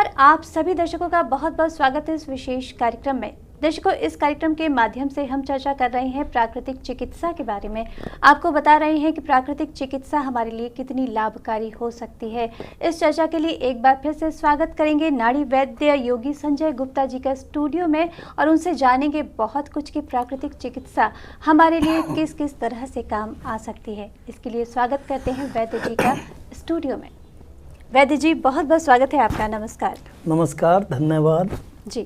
नमस्कार, आप सभी दर्शकों का बहुत बहुत स्वागत है इस विशेष कार्यक्रम में। दर्शकों, इस कार्यक्रम के माध्यम से हम चर्चा कर रहे हैं प्राकृतिक चिकित्सा के बारे में। आपको बता रहे हैं कि प्राकृतिक चिकित्सा हमारे लिए कितनी लाभकारी हो सकती है। इस चर्चा के लिए एक बार फिर से स्वागत करेंगे नाड़ी वैद्य योगी संजय गुप्ता जी का स्टूडियो में और उनसे जानेंगे बहुत कुछ कि प्राकृतिक चिकित्सा हमारे लिए किस किस तरह से काम आ सकती है। इसके लिए स्वागत करते हैं वैद्य जी का स्टूडियो में। वैद्य जी, बहुत बहुत स्वागत है आपका। नमस्कार। नमस्कार, धन्यवाद जी।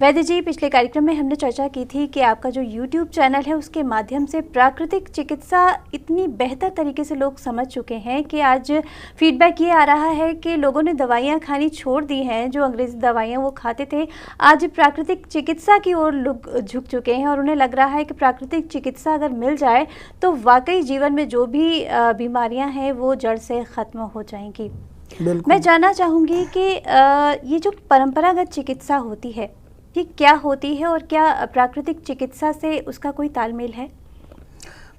वैद्य जी, पिछले कार्यक्रम में हमने चर्चा की थी कि आपका जो YouTube चैनल है उसके माध्यम से प्राकृतिक चिकित्सा इतनी बेहतर तरीके से लोग समझ चुके हैं कि आज फीडबैक ये आ रहा है कि लोगों ने दवाइयाँ खानी छोड़ दी हैं। जो अंग्रेज़ी दवाइयाँ वो खाते थे, आज प्राकृतिक चिकित्सा की ओर लोग झुक चुके हैं और उन्हें लग रहा है कि प्राकृतिक चिकित्सा अगर मिल जाए तो वाकई जीवन में जो भी बीमारियाँ हैं वो जड़ से ख़त्म हो जाएंगी। मैं जानना चाहूँगी कि ये जो परंपरागत चिकित्सा होती है ये क्या होती है और क्या प्राकृतिक चिकित्सा से उसका कोई तालमेल है?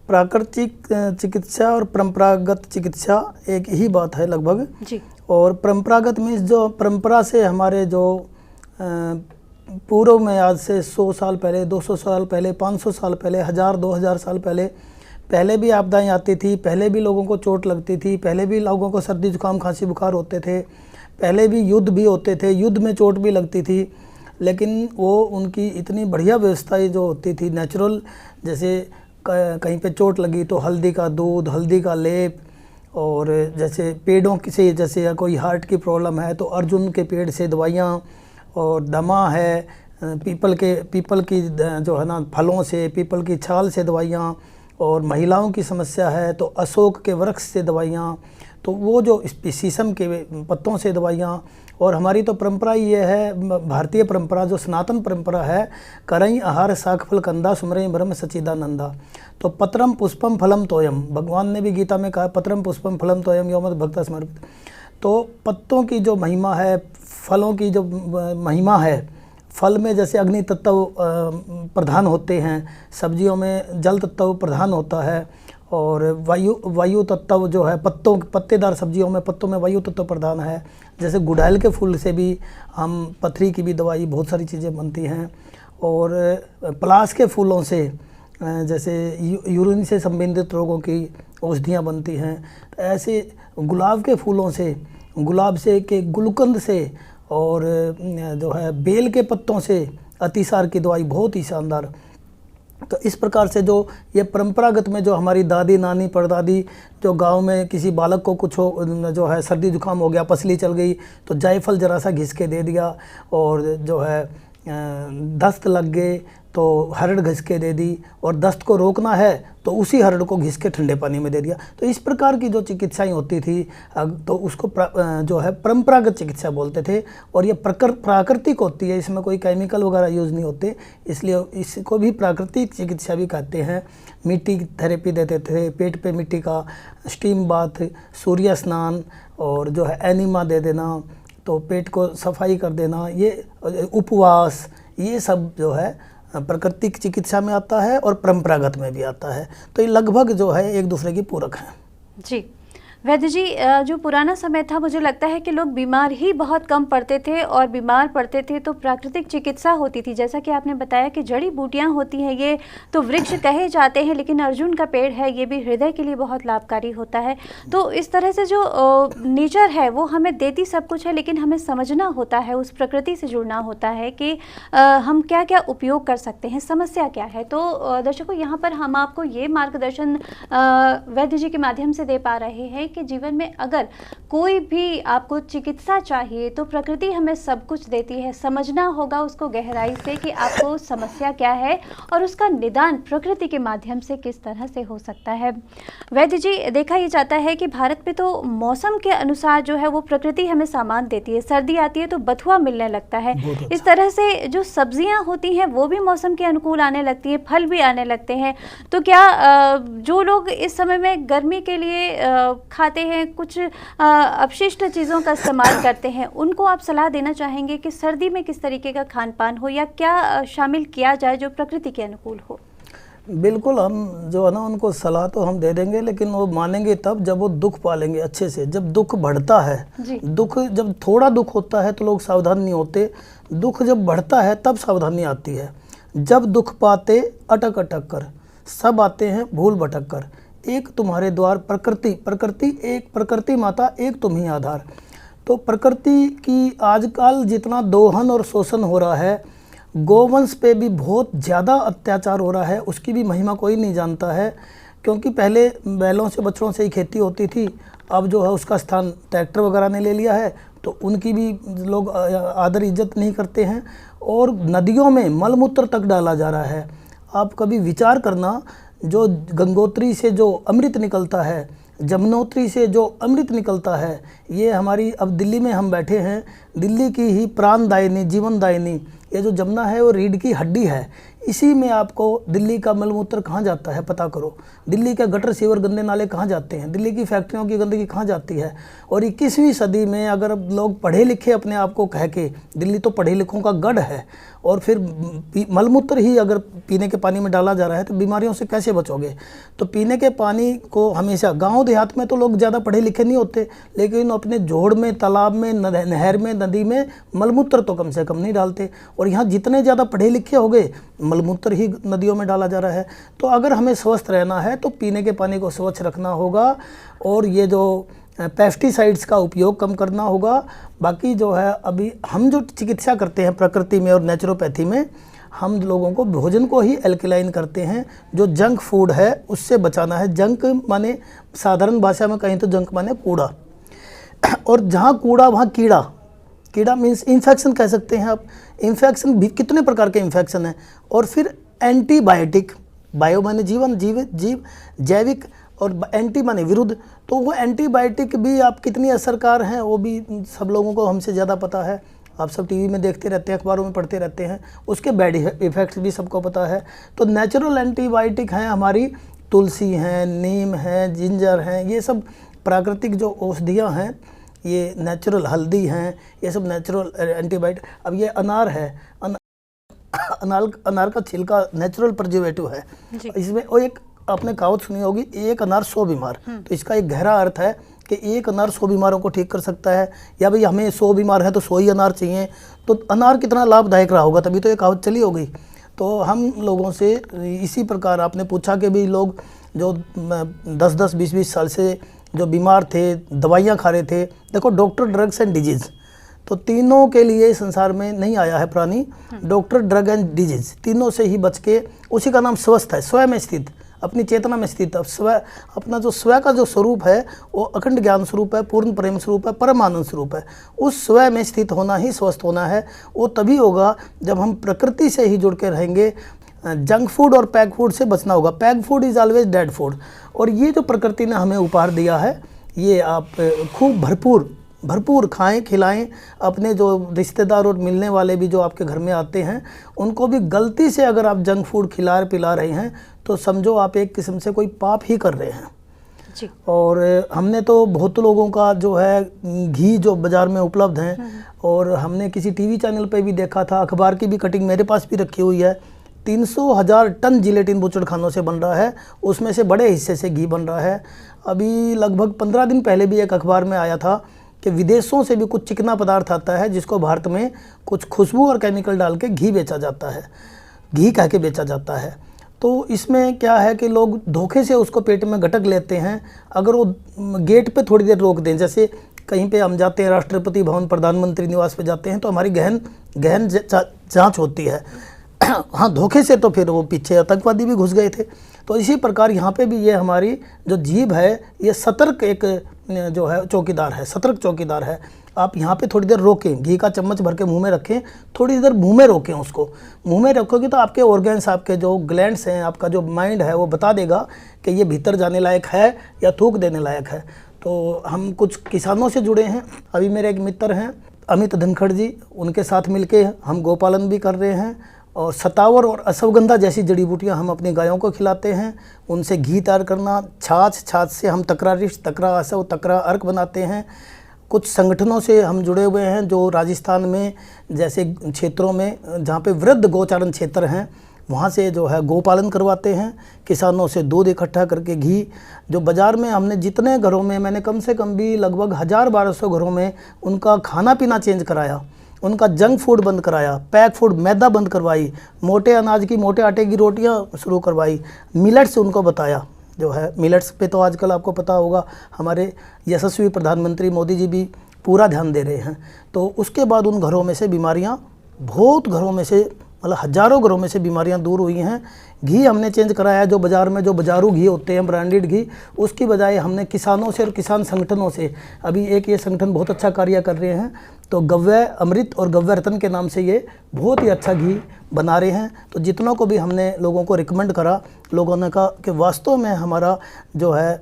प्राकृतिक चिकित्सा और परंपरागत चिकित्सा एक ही बात है लगभग जी। और परंपरागत मीन्स जो परंपरा से हमारे जो पूर्व में आज से 100 साल पहले, 200 साल पहले, 500 साल पहले, 1000-2000 साल पहले भी आपदाएं आती थी, पहले भी लोगों को चोट लगती थी, पहले भी लोगों को सर्दी जुकाम खांसी बुखार होते थे, पहले भी युद्ध भी होते थे, युद्ध में चोट भी लगती थी, लेकिन वो उनकी इतनी बढ़िया व्यवस्थाएं जो होती थी नेचुरल, जैसे कहीं पे चोट लगी तो हल्दी का दूध, हल्दी का लेप, और जैसे पेड़ों से, जैसे कोई हार्ट की प्रॉब्लम है तो अर्जुन के पेड़ से दवाइयाँ, और दमा है पीपल की जो है ना फलों से, पीपल की छाल से दवाइयाँ, और महिलाओं की समस्या है तो अशोक के वृक्ष से दवाइयाँ, तो वो जो शीशम के पत्तों से दवाइयाँ। और हमारी तो परंपरा ये है, भारतीय परंपरा जो सनातन परंपरा है, करई आहार शाक फल कंदा सुमरई ब्रह्म सच्चिदानंदा। तो पत्रम पुष्पम फलम तोयम, भगवान ने भी गीता में कहा पत्रम पुष्पम फलम तोयम यो मद भक्ता समर्पित। तो पत्तों की जो महिमा है, फलों की जो महिमा है, फल में जैसे अग्नि तत्व प्रधान होते हैं, सब्जियों में जल तत्व प्रधान होता है, और वायु तत्व जो है पत्तेदार सब्जियों में, पत्तों में वायु तत्व प्रधान है। जैसे गुड़हल के फूल से भी हम पथरी की भी दवाई, बहुत सारी चीज़ें बनती हैं। और पलाश के फूलों से जैसे यूरिन से संबंधित रोगों की औषधियाँ बनती हैं। ऐसे गुलाब के फूलों से, गुलाब से के गुलकंद से, और जो है बेल के पत्तों से अतिसार की दवाई बहुत ही शानदार। तो इस प्रकार से जो ये परंपरागत में जो हमारी दादी नानी परदादी, जो गांव में किसी बालक को कुछ हो, जो है सर्दी जुकाम हो गया, पसली चल गई तो जायफल जरा सा घिस के दे दिया, और जो है दस्त लग गए तो हरड़ घिस के दे दी, और दस्त को रोकना है तो उसी हरड़ को घिस के ठंडे पानी में दे दिया। तो इस प्रकार की जो चिकित्साएं होती थी तो उसको जो है परंपरागत चिकित्सा बोलते थे। और ये प्राकृतिक होती है, इसमें कोई केमिकल वगैरह यूज़ नहीं होते, इसलिए इसको भी प्राकृतिक चिकित्सा भी कहते हैं। मिट्टी की थेरेपी देते थे, पेट पे मिट्टी का स्टीम बाथ, सूर्य स्नान, और जो है एनिमा दे देना, तो पेट को सफाई कर देना, ये उपवास, ये सब जो है प्राकृतिक चिकित्सा में आता है और परंपरागत में भी आता है। तो ये लगभग जो है एक दूसरे की पूरक हैं। जी। वैद्य जी, जो पुराना समय था, मुझे लगता है कि लोग बीमार ही बहुत कम पड़ते थे, और बीमार पड़ते थे तो प्राकृतिक चिकित्सा होती थी। जैसा कि आपने बताया कि जड़ी बूटियां होती हैं, ये तो वृक्ष कहे जाते हैं, लेकिन अर्जुन का पेड़ है, ये भी हृदय के लिए बहुत लाभकारी होता है। तो इस तरह से जो नेचर है वो हमें देती सब कुछ है, लेकिन हमें समझना होता है, उस प्रकृति से जुड़ना होता है कि हम क्या क्या उपयोग कर सकते हैं, समस्या क्या है। तो दर्शकों, यहाँ पर हम आपको ये मार्गदर्शन वैद्य जी के माध्यम से दे पा रहे हैं कि जीवन में अगर कोई भी आपको चिकित्सा चाहिए तो प्रकृति हमें सब कुछ देती है। समझना होगा उसको गहराई से कि आपको समस्या क्या है और उसका निदान प्रकृति के माध्यम से किस तरह से हो सकता है। वैद्य जी, देखा ही जाता है कि भारत में तो मौसम के अनुसार जो है वो प्रकृति हमें सामान देती है। सर्दी आती है तो बथुआ मिलने लगता है। इस तरह से जो सब्जियां होती हैं वो भी मौसम के अनुकूल आने लगती है, फल भी आने लगते हैं। तो क्या जो लोग इस समय में गर्मी के लिए खाते हैं, कुछ अपशिष्ट चीज़ों का इस्तेमाल करते हैं, उनको आप सलाह देना चाहेंगे कि सर्दी में किस तरीके का खान पान हो या क्या शामिल किया जाए जो प्रकृति के अनुकूल हो? बिल्कुल, हम जो है ना उनको सलाह तो हम दे देंगे, लेकिन वो मानेंगे तब जब वो दुख पालेंगे अच्छे से। जब दुख बढ़ता है, दुख जब थोड़ा दुख होता है तो लोग सावधान नहीं होते, दुख जब बढ़ता है तब सावधानी आती है। जब दुख पाते अटक अटक कर, सब आते हैं भूल भटक कर, एक तुम्हारे द्वार प्रकृति, प्रकृति एक प्रकृति माता, एक तुम ही आधार। तो प्रकृति की आजकल जितना दोहन और शोषण हो रहा है, गोवंश पे भी बहुत ज़्यादा अत्याचार हो रहा है, उसकी भी महिमा कोई नहीं जानता है। क्योंकि पहले बैलों से बछड़ों से ही खेती होती थी, अब जो है उसका स्थान ट्रैक्टर वगैरह ने ले लिया है, तो उनकी भी लोग आदर इज्जत नहीं करते हैं। और नदियों में मलमूत्र तक डाला जा रहा है। आप कभी विचार करना, जो गंगोत्री से जो अमृत निकलता है, जमुनोत्री से जो अमृत निकलता है, ये हमारी, अब दिल्ली में हम बैठे हैं, दिल्ली की ही प्राणदायिनी, जीवनदायिनी ये जो जमुना है वो रीढ़ की हड्डी है। इसी में आपको दिल्ली का मलमूत्र कहाँ जाता है पता करो, दिल्ली के गटर सीवर गंदे नाले कहाँ जाते हैं, दिल्ली की फैक्ट्रियों की गंदगी कहाँ जाती है। और 21वीं सदी में अगर लोग पढ़े लिखे अपने आप को कह के, दिल्ली तो पढ़े लिखों का गढ़ है, और फिर मलमूत्र ही अगर पीने के पानी में डाला जा रहा है तो बीमारियों से कैसे बचोगे। तो पीने के पानी को हमेशा, गांव देहात में तो लोग ज़्यादा पढ़े लिखे नहीं होते, लेकिन अपने जोड़ में, तालाब में, नहर में, नदी में मलमूत्र तो कम से कम नहीं डालते। और यहाँ जितने ज़्यादा पढ़े लिखे हो गए, मलमूत्र ही नदियों में डाला जा रहा है। तो अगर हमें स्वस्थ रहना है तो पीने के पानी को स्वच्छ रखना होगा, और ये जो पेस्टिसाइड्स का उपयोग कम करना होगा। बाकी जो है, अभी हम जो चिकित्सा करते हैं प्रकृति में और नेचुरोपैथी में, हम लोगों को भोजन को ही एल्कलाइन करते हैं। जो जंक फूड है उससे बचाना है। जंक माने, साधारण भाषा में कहें तो जंक माने कूड़ा, और जहाँ कूड़ा वहाँ कीड़ा। कीड़ा मीन्स इन्फेक्शन कह सकते हैं आप। इन्फेक्शन भी कितने प्रकार के इन्फेक्शन हैं। और फिर एंटीबायोटिक, बायो माने जीवन, जीव जैविक, और एंटी माने विरुद्ध। तो वो एंटीबायोटिक भी आप कितनी असरकार हैं वो भी सब लोगों को हमसे ज़्यादा पता है। आप सब टीवी में देखते रहते हैं, अखबारों में पढ़ते रहते हैं, उसके बैड इफ़ेक्ट्स भी सबको पता है। तो नेचुरल एंटीबायोटिक हैं हमारी, तुलसी हैं, नीम हैं, जिंजर हैं, ये सब प्राकृतिक जो औषधियाँ हैं, ये नेचुरल हल्दी हैं, ये सब नेचुरल एंटीबायोटिक। अब ये अनार है, अनार का छिलका नेचुरल प्रिजर्वेटिव है। इसमें वो एक आपने कहावत सुनी होगी, एक अनार 100 बीमार। तो इसका एक गहरा अर्थ है कि एक अनार 100 बीमारों को ठीक कर सकता है। या भाई हमें 100 बीमार है तो 100 ही अनार चाहिए, तो अनार कितना लाभदायक रहा होगा, तभी तो ये कहावत चली होगी। तो हम लोगों से इसी प्रकार, आपने पूछा कि भी लोग जो 10-10, 20-20 साल से जो बीमार थे, दवाइयाँ खा रहे थे। देखो, डॉक्टर, ड्रग्स एंड डिजीज़, तो तीनों के लिए संसार में नहीं आया है प्राणी। डॉक्टर, ड्रग एंड डिजीज़, तीनों से ही बच के, उसी का नाम स्वस्थ है, स्वयं में स्थित, अपनी चेतना में स्थित। स्व, अपना जो स्व का जो स्वरूप है वो अखंड ज्ञान स्वरूप है, पूर्ण प्रेम स्वरूप है, परम आनंद स्वरूप है। उस स्व में स्थित होना ही स्वस्थ होना है। वो तभी होगा जब हम प्रकृति से ही जुड़ के रहेंगे। जंक फूड और पैक फूड से बचना होगा। Pack food is always dead food. और ये जो प्रकृति ने हमें उपहार दिया है, ये आप खूब भरपूर खाएं, खिलाएं। अपने जो रिश्तेदार और मिलने वाले भी जो आपके घर में आते हैं, उनको भी गलती से अगर आप जंक फूड पिला रहे हैं तो समझो आप एक किस्म से कोई पाप ही कर रहे हैं जी। और हमने तो बहुत लोगों का जो है घी जो बाज़ार में उपलब्ध हैं, और हमने किसी टीवी चैनल पे भी देखा था, अखबार की भी कटिंग मेरे पास भी रखी हुई है, 300,000 टन जिलेटिन बुचड़खानों से बन रहा है, उसमें से बड़े हिस्से से घी बन रहा है। अभी लगभग 15 दिन पहले भी एक अखबार में आया था कि विदेशों से भी कुछ चिकना पदार्थ आता है जिसको भारत में कुछ खुशबू और केमिकल डाल के घी बेचा जाता है, घी कह के बेचा जाता है। तो इसमें क्या है कि लोग धोखे से उसको पेट में गटक लेते हैं। अगर वो गेट पे थोड़ी देर रोक दें, जैसे कहीं पे हम जाते हैं, राष्ट्रपति भवन, प्रधानमंत्री निवास पे जाते हैं, तो हमारी गहन जांच होती है। हाँ, धोखे से तो फिर वो पीछे आतंकवादी भी घुस गए थे। तो इसी प्रकार यहाँ पे भी ये हमारी जो जीभ है, ये सतर्क एक जो है चौकीदार है, सतर्क चौकीदार है। आप यहाँ पे थोड़ी देर रोकें, घी का चम्मच भर के मुंह में रखें, थोड़ी देर मुंह में रोकें उसको। मुंह में रखोगे तो आपके ऑर्गन्स, आपके जो ग्लैंड्स हैं, आपका जो माइंड है, वो बता देगा कि ये भीतर जाने लायक है या थूक देने लायक है। तो हम कुछ किसानों से जुड़े हैं। अभी मेरे एक मित्र हैं अमित धनखड़ जी, उनके साथ मिलके हम गोपालन भी कर रहे हैं, और सतावर और अश्वगंधा जैसी जड़ी बूटियां हम अपनी गायों को खिलाते हैं। उनसे घी तैयार करना, छाछ से हम तकरा रिष्ट, तकरा असव, तकरा अर्क बनाते हैं। कुछ संगठनों से हम जुड़े हुए हैं जो राजस्थान में जैसे क्षेत्रों में जहाँ पे वृद्ध गोचारण क्षेत्र हैं, वहाँ से जो है गोपालन करवाते हैं, किसानों से दूध इकट्ठा करके घी, जो बाज़ार में हमने जितने घरों में, मैंने कम से कम भी लगभग 1000-1200 घरों में उनका खाना पीना चेंज कराया, उनका जंक फूड बंद कराया, पैक फूड मैदा बंद करवाई, मोटे अनाज की, मोटे आटे की रोटियां शुरू करवाई, मिलेट्स उनको बताया। जो है मिलेट्स पे तो आजकल आपको पता होगा हमारे यशस्वी प्रधानमंत्री मोदी जी भी पूरा ध्यान दे रहे हैं। तो उसके बाद उन घरों में से बीमारियां, बहुत घरों में से, मतलब हज़ारों घरों में से बीमारियां दूर हुई हैं। घी हमने चेंज कराया, जो बाज़ार में जो बाज़ारू घी होते हैं ब्रांडेड घी, उसकी बजाय हमने किसानों से और किसान संगठनों से, अभी एक ये संगठन बहुत अच्छा कार्य कर रहे हैं, तो गव्य अमृत और गव्य रत्न के नाम से ये बहुत ही अच्छा घी बना रहे हैं। तो जितनों को भी हमने लोगों को रिकमेंड करा, लोगों ने कहा कि वास्तव में हमारा जो है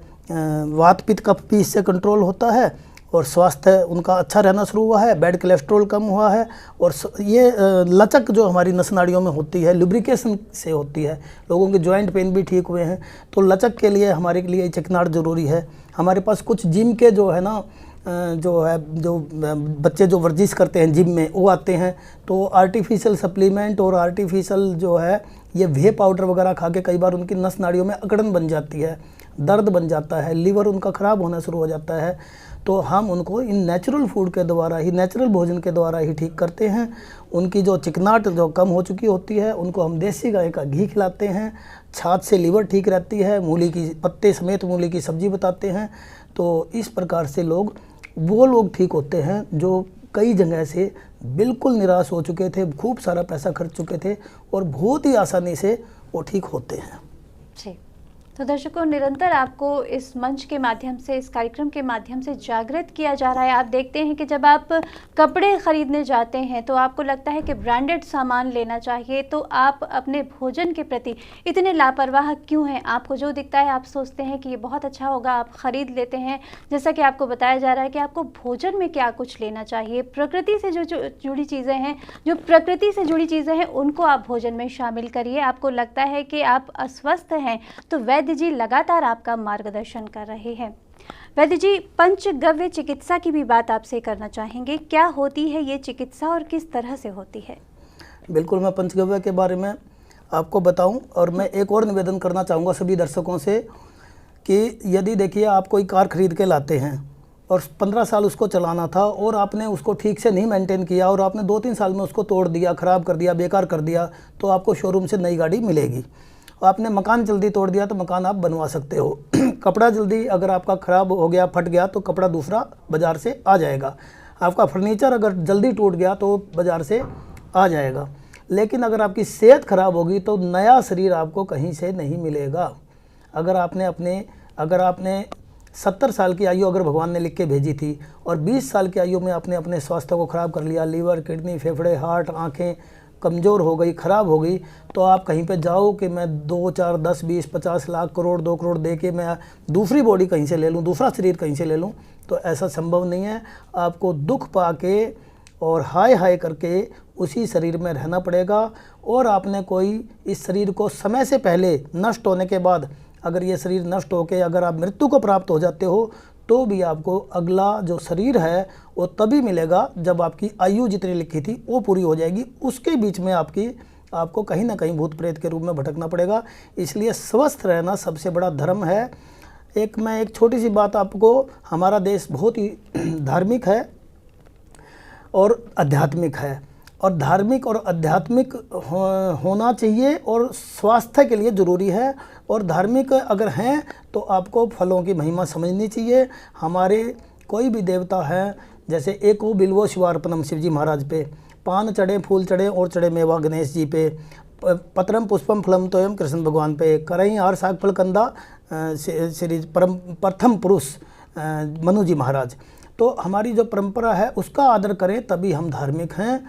वात पित्त कफ भी इससे कंट्रोल होता है और स्वास्थ्य उनका अच्छा रहना शुरू हुआ है, बैड कोलेस्ट्रॉल कम हुआ है, और ये लचक जो हमारी नस नाड़ियों में होती है लुब्रिकेशन से होती है, लोगों के जॉइंट पेन भी ठीक हुए हैं। तो लचक के लिए हमारे लिए चिकनाट ज़रूरी है। हमारे पास कुछ जिम के जो है ना, जो बच्चे जो वर्जिश करते हैं जिम में, वो आते हैं, तो आर्टिफिशियल सप्लीमेंट और आर्टिफिशियल जो है ये वे पाउडर वगैरह खा के कई बार उनकी नस नाड़ियों में अकड़न बन जाती है, दर्द बन जाता है, लीवर उनका ख़राब होना शुरू हो जाता है। तो हम उनको इन नेचुरल फूड के द्वारा ही, नेचुरल भोजन के द्वारा ही ठीक करते हैं। उनकी जो चिकनाट जो कम हो चुकी होती है, उनको हम देसी गाय का घी खिलाते हैं, छाछ से लीवर ठीक रहती है, मूली की पत्ते समेत मूली की सब्जी बताते हैं। तो इस प्रकार से वो लोग ठीक होते हैं जो कई जगह से बिल्कुल निराश हो चुके थे, खूब सारा पैसा खर्च चुके थे, और बहुत ही आसानी से वो ठीक होते हैं। जी, तो दर्शकों, निरंतर आपको इस मंच के माध्यम से, इस कार्यक्रम के माध्यम से जागृत किया जा रहा है। आप देखते हैं कि जब आप कपड़े खरीदने जाते हैं तो आपको लगता है कि ब्रांडेड सामान लेना चाहिए, तो आप अपने भोजन के प्रति इतने लापरवाह क्यों हैं? आपको जो दिखता है आप सोचते हैं कि ये बहुत अच्छा होगा, आप ख़रीद लेते हैं। जैसा कि आपको बताया जा रहा है कि आपको भोजन में क्या कुछ लेना चाहिए, प्रकृति से जो जुड़ी चीज़ें हैं, जो प्रकृति से जुड़ी चीज़ें हैं, उनको आप भोजन में शामिल करिए। आपको लगता है कि आप अस्वस्थ हैं तो वैद्य जी लगातार आपका मार्गदर्शन कर रहे हैं। वैद्य जी, पंचगव्य चिकित्सा की भी बात आपसे करना चाहेंगे। क्या होती है ये चिकित्सा और किस तरह से होती है? बिल्कुल, मैं पंचगव्य के बारे में आपको बताऊं, और मैं एक और निवेदन करना चाहूँगा सभी दर्शकों से कि यदि देखिए आप कोई कार खरीद के लाते हैं और 15 साल उसको चलाना था और आपने उसको ठीक से नहीं मेंटेन किया और आपने 2-3 साल में उसको तोड़ दिया, ख़राब कर दिया, बेकार कर दिया, तो आपको शोरूम से नई गाड़ी मिलेगी। आपने मकान जल्दी तोड़ दिया तो मकान आप बनवा सकते हो। कपड़ा जल्दी अगर आपका ख़राब हो गया, फट गया, तो कपड़ा दूसरा बाज़ार से आ जाएगा। आपका फर्नीचर अगर जल्दी टूट गया तो बाज़ार से आ जाएगा। लेकिन अगर आपकी सेहत ख़राब होगी तो नया शरीर आपको कहीं से नहीं मिलेगा। अगर आपने 70 साल की आयु अगर भगवान ने लिख के भेजी थी और 20 साल की आयु में आपने अपने स्वास्थ्य को ख़राब कर लिया, लीवर, किडनी, फेफड़े, हार्ट, आँखें कमज़ोर हो गई, ख़राब हो गई, तो आप कहीं पे जाओ कि मैं 2, 4, 10, 20, 50 लाख, करोड़, 2 करोड़ दे के मैं दूसरी बॉडी कहीं से ले लूँ, दूसरा शरीर कहीं से ले लूँ, तो ऐसा संभव नहीं है। आपको दुख पाके और हाय हाय करके उसी शरीर में रहना पड़ेगा। और आपने कोई इस शरीर को समय से पहले नष्ट होने के बाद, अगर ये शरीर नष्ट होकर अगर आप मृत्यु को प्राप्त हो जाते हो, तो भी आपको अगला जो शरीर है वो तभी मिलेगा जब आपकी आयु जितनी लिखी थी वो पूरी हो जाएगी। उसके बीच में आपको कहीं ना कहीं भूत प्रेत के रूप में भटकना पड़ेगा। इसलिए स्वस्थ रहना सबसे बड़ा धर्म है। मैं एक छोटी सी बात आपको, हमारा देश बहुत ही धार्मिक है और आध्यात्मिक है, और धार्मिक और आध्यात्मिक होना चाहिए और स्वास्थ्य के लिए ज़रूरी है। और धार्मिक अगर हैं तो आपको फलों की महिमा समझनी चाहिए। हमारे कोई भी देवता हैं, जैसे एको बिल्वो शिवार्पणम शिव जी महाराज पे, पान चढ़े, फूल चढ़े और चढ़े मेवा गणेश जी पे, पत्रम पुष्पम फलम तोयम कृष्ण भगवान पे, करई हार साग फल कंदा श्री प्रथम पुरुष मनु जी महाराज। तो हमारी जो परंपरा है उसका आदर करें, तभी हम धार्मिक हैं।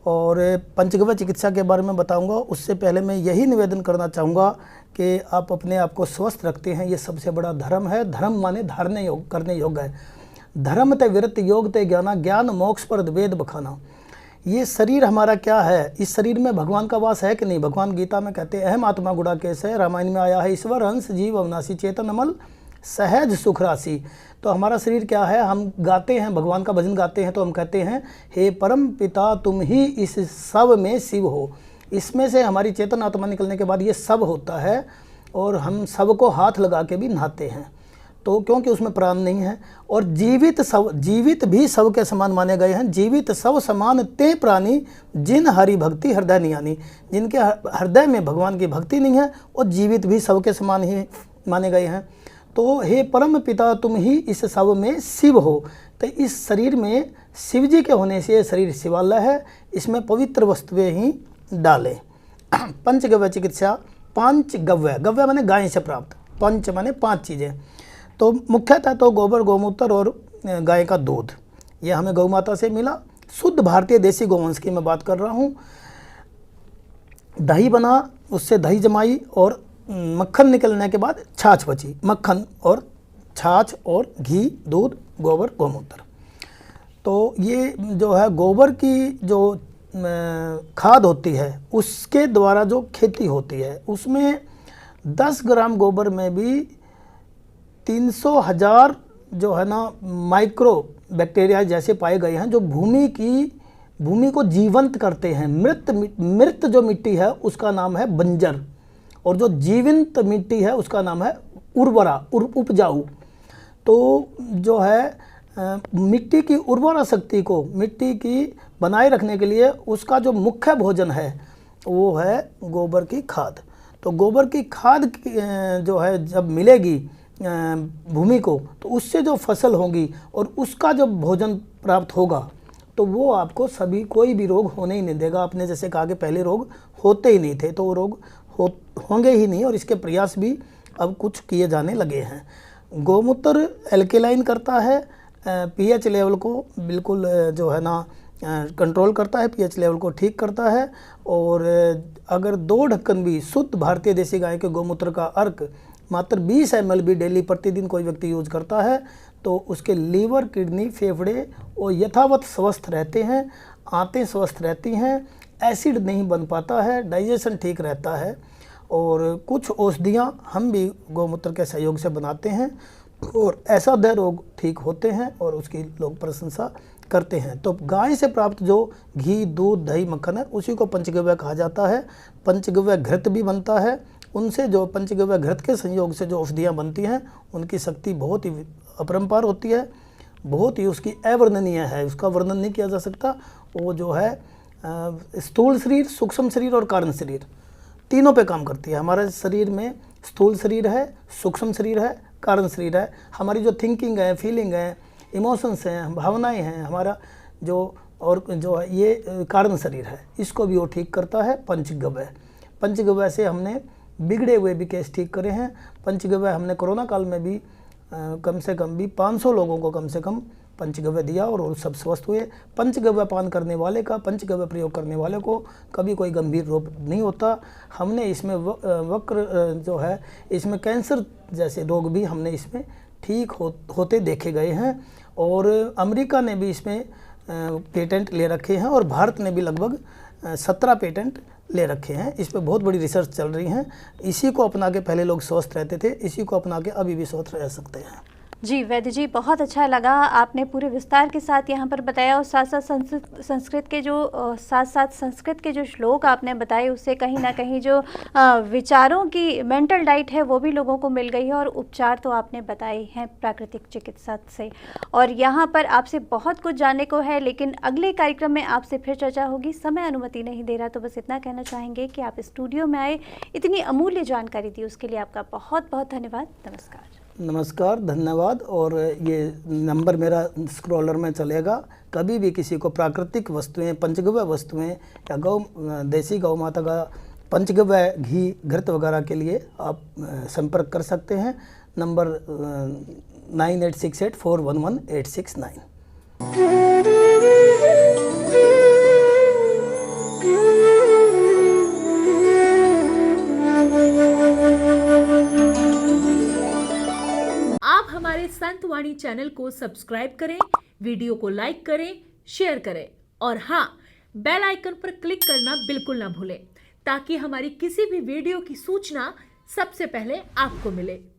और पंचगव्य चिकित्सा के बारे में बताऊंगा, उससे पहले मैं यही निवेदन करना चाहूँगा कि आप अपने आप को स्वस्थ रखते हैं, ये सबसे बड़ा धर्म है। धर्म माने धारने योग, करने योग्य है। धर्म ते विरत योग ते ज्ञाना, ज्ञान मोक्ष पर वेद बखाना। ये शरीर हमारा क्या है, इस शरीर में भगवान का वास है कि नहीं? भगवान गीता में कहते हैं अहम आत्मा गुड़ा केश है, रामायण में आया है ईश्वर हंस जीव अविनाशी चेतन अमल सहज सुख राशि। तो हमारा शरीर क्या है? हम गाते हैं, भगवान का भजन गाते हैं तो हम कहते हैं हे परम पिता तुम ही इस सब में शिव हो। इसमें से हमारी चेतन आत्मा निकलने के बाद ये सब होता है और हम सबको हाथ लगा के भी नहाते हैं, तो क्योंकि उसमें प्राण नहीं है। और जीवित भी सब के समान माने गए हैं। जीवित सब समान ते प्राणी, जिन हरि भक्ति हृदय नहीं आनी। जिनके हृदय में भगवान की भक्ति नहीं है और जीवित भी सब के समान ही माने गए हैं। तो हे परम पिता, तुम ही इस सब में शिव हो। तो इस शरीर में शिव जी के होने से ये शरीर शिवालय है, इसमें पवित्र वस्तुएं ही डालें। पंचगव्य चिकित्सा, पंचगव्य, गव्य माने गाय से प्राप्त, पंच माने 5 चीज़ें। तो मुख्यतः तो गोबर, गोमूत्र और गाय का दूध, ये हमें गौ माता से मिला। शुद्ध भारतीय देसी गोवंश की मैं बात कर रहा हूँ। दही बना, उससे दही जमाई और मक्खन निकलने के बाद छाछ बची। मक्खन और छाछ और घी, दूध, गोबर, गोमूत्र। तो ये जो है गोबर की जो खाद होती है उसके द्वारा जो खेती होती है, उसमें 10 ग्राम गोबर में भी 300,000 जो है ना माइक्रो बैक्टीरिया जैसे पाए गए हैं, जो भूमि को जीवंत करते हैं। मृत जो मिट्टी है उसका नाम है बंजर, और जो जीवंत मिट्टी है उसका नाम है उर्वरा, उपजाऊ। तो जो है मिट्टी की उर्वरा शक्ति को, मिट्टी की बनाए रखने के लिए उसका जो मुख्य भोजन है वो है गोबर की खाद। तो गोबर की खाद जो है जब मिलेगी भूमि को, तो उससे जो फसल होगी और उसका जो भोजन प्राप्त होगा, तो वो आपको कोई भी रोग होने ही नहीं देगा। आपने जैसे कहा कि पहले रोग होते ही नहीं थे, तो वो रोग होंगे ही नहीं, और इसके प्रयास भी अब कुछ किए जाने लगे हैं। गोमूत्र एल्केलाइन करता है, पीएच लेवल को बिल्कुल जो है ना कंट्रोल करता है, पीएच लेवल को ठीक करता है। और अगर 2 ढक्कन भी शुद्ध भारतीय देसी गाय के गोमूत्र का अर्क मात्र 20 ml भी डेली प्रतिदिन कोई व्यक्ति यूज करता है, तो उसके लीवर, किडनी, फेफड़े और यथावत स्वस्थ रहते हैं, आंतें स्वस्थ रहती हैं, एसिड नहीं बन पाता है, डाइजेशन ठीक रहता है। और कुछ औषधियाँ हम भी गोमूत्र के सहयोग से बनाते हैं और ऐसा दर रोग ठीक होते हैं और उसकी लोग प्रशंसा करते हैं। तो गाय से प्राप्त जो घी, दूध, दही, मक्खन है उसी को पंचगव्य कहा जाता है। पंचगव्य घृत भी बनता है, उनसे जो पंचगव्य घृत के संयोग से जो औषधियाँ बनती हैं उनकी शक्ति बहुत ही अपरंपार होती है, बहुत ही उसकी अवर्णनीय है, उसका वर्णन नहीं किया जा सकता। वो जो है स्थूल शरीर, सूक्ष्म शरीर और कारण शरीर तीनों पे काम करती है। हमारे शरीर में स्थूल शरीर है, सूक्ष्म शरीर है, कारण शरीर है। हमारी जो थिंकिंग है, फीलिंग है, इमोशंस हैं, भावनाएं हैं, हमारा जो है ये कारण शरीर है, इसको भी वो ठीक करता है पंचगव्य। पंचगव्य से हमने बिगड़े हुए भी केस ठीक करे हैं। पंचगव्य हमने कोरोना काल में भी कम से कम भी 500 लोगों को कम से कम पंचगव्य दिया और वो सब स्वस्थ हुए। पंचगव्य पान करने वाले का, पंचगव्य प्रयोग करने वाले को कभी कोई गंभीर रोग नहीं होता। हमने इसमें वक्र जो है, इसमें कैंसर जैसे रोग भी हमने इसमें ठीक होते देखे गए हैं। और अमेरिका ने भी इसमें पेटेंट ले रखे हैं और भारत ने भी लगभग 17 पेटेंट ले रखे हैं। इस पर बहुत बड़ी रिसर्च चल रही है। इसी को अपना के पहले लोग स्वस्थ रहते थे, इसी को अपना के अभी भी स्वस्थ रह सकते हैं। जी वैद्य जी, बहुत अच्छा लगा, आपने पूरे विस्तार के साथ यहाँ पर बताया और साथ साथ संस्कृत के जो श्लोक आपने बताए उससे कहीं ना कहीं जो विचारों की मेंटल डाइट है वो भी लोगों को मिल गई है और उपचार तो आपने बताए हैं प्राकृतिक चिकित्सा से। और यहाँ पर आपसे बहुत कुछ जानने को है, लेकिन अगले कार्यक्रम में आपसे फिर चर्चा होगी। समय अनुमति नहीं दे रहा, तो बस इतना कहना चाहेंगे कि आप स्टूडियो में आए, इतनी अमूल्य जानकारी दी, उसके लिए आपका बहुत बहुत धन्यवाद। नमस्कार, धन्यवाद। और ये नंबर मेरा स्क्रॉलर में चलेगा। कभी भी किसी को प्राकृतिक वस्तुएं, पंचगव्य वस्तुएं या देसी गौ माता का पंचगव्य घी, घृत वगैरह के लिए आप संपर्क कर सकते हैं। नंबर 9868411869। हमारे संत वाणी चैनल को सब्सक्राइब करें, वीडियो को लाइक करें, शेयर करें और हाँ, बेल आइकन पर क्लिक करना बिल्कुल ना भूलें, ताकि हमारी किसी भी वीडियो की सूचना सबसे पहले आपको मिले।